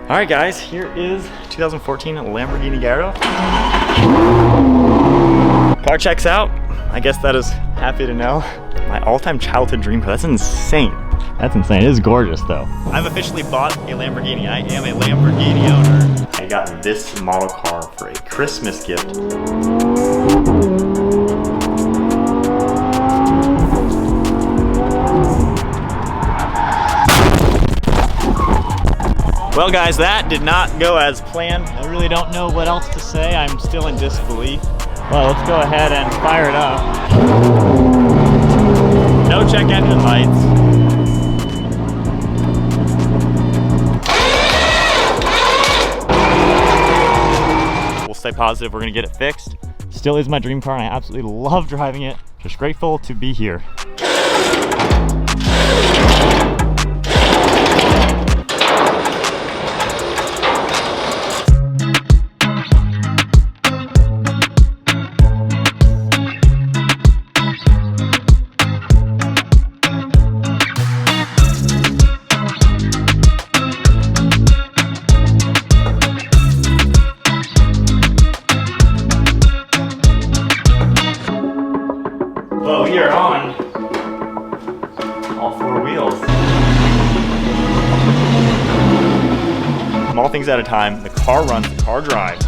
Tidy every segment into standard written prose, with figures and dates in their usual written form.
Alright guys, here is 2014 Lamborghini Gallardo. Car checks out. I guess that is happy to know. My all-time childhood dream car. That's insane. That's insane. It is gorgeous though. I've officially bought a Lamborghini. I am a Lamborghini owner. I got this model car for a Christmas gift. Well guys, that did not go as planned. I really don't know what else to say. I'm still in disbelief. Well, let's go ahead and fire it up. No check engine lights. We'll stay positive, we're gonna get it fixed. Still is my dream car and I absolutely love driving it. Just grateful to be here. Well, we are on all four wheels. Small things at a time. The car runs, the car drives.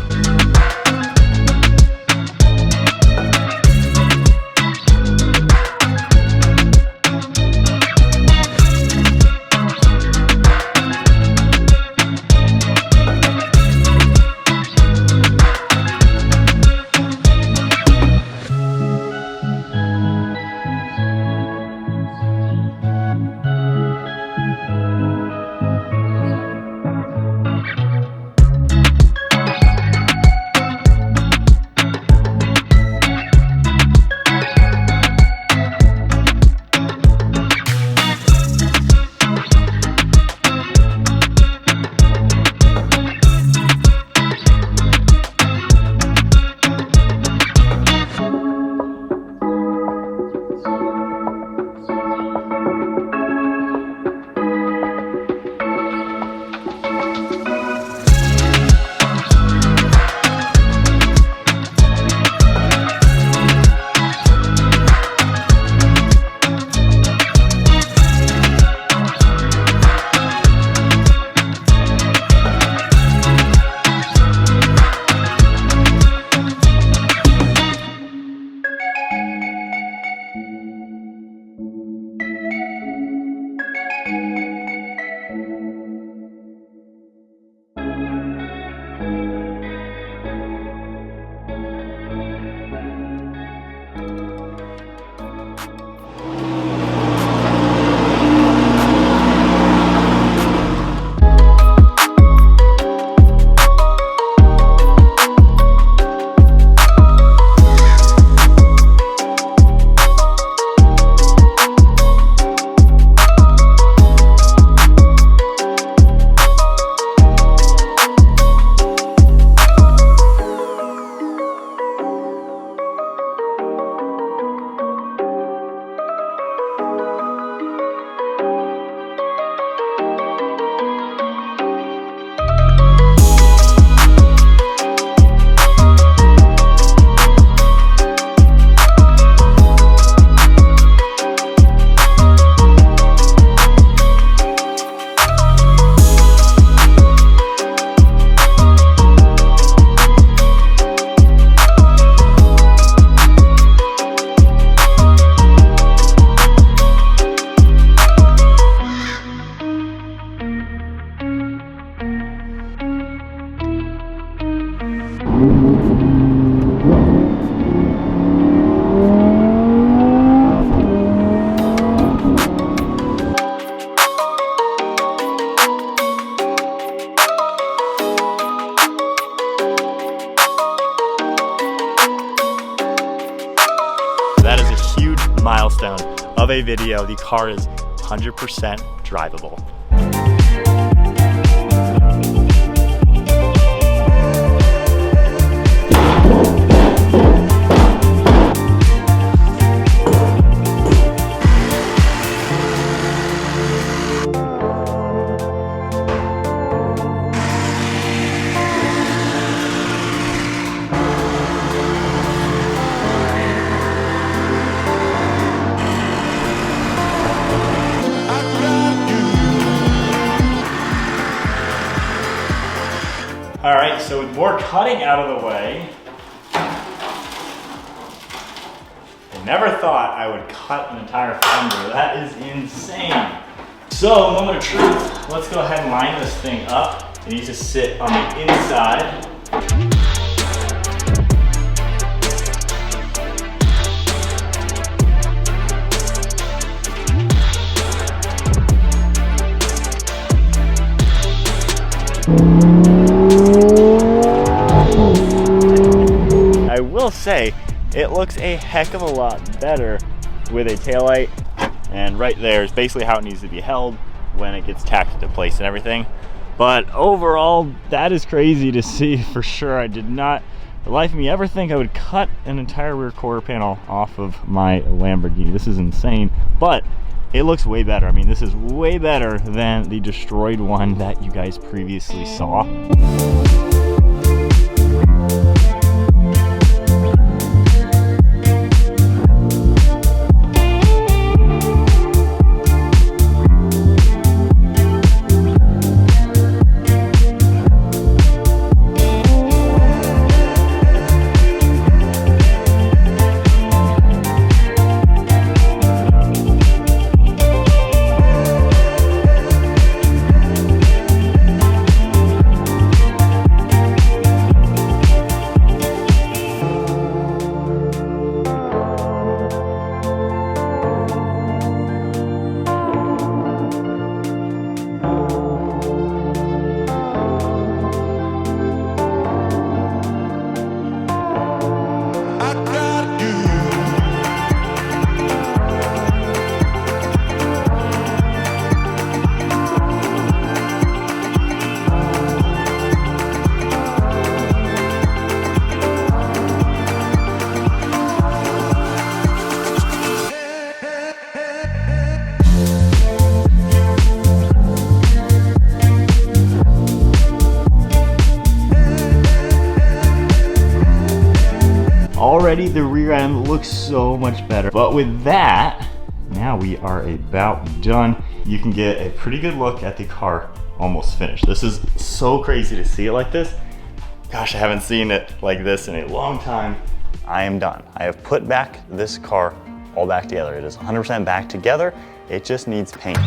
Milestone of a video. The car is 100% drivable. so with more cutting out of the way, I never thought I would cut an entire fender. That is insane. So, moment of truth, let's go ahead and line this thing up. It needs to sit on the inside. I will say, it looks a heck of a lot better with a taillight, and right there is basically how it needs to be held when it gets tacked into place and everything. But overall, that is crazy to see for sure. I did not, for the life of me, ever think I would cut an entire rear quarter panel off of my Lamborghini. This is insane, but it looks way better. I mean, this is way better than the destroyed one that you guys previously saw. Already the rear end looks so much better, but with that, now we are about done. You can get a pretty good look at the car almost finished. This is so crazy to see it like this. Gosh, I haven't seen it like this in a long time. I am done. I have put back this car all back together. It is 100% back together. It just needs paint.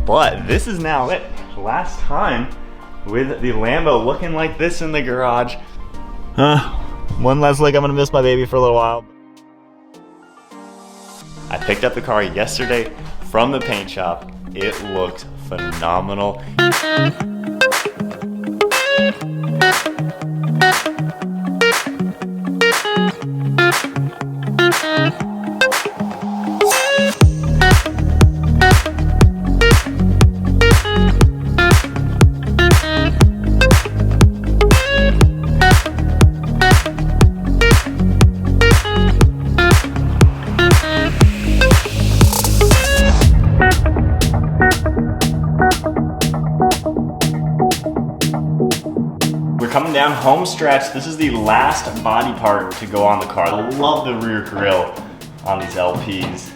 But this is now it. Last time with the Lambo looking like this in the garage. One last look, I'm gonna miss my baby for a little while. I picked up the car yesterday from the paint shop. It looks phenomenal. Coming down home stretch, this is the last body part to go on the car. I love the rear grille on these LPs.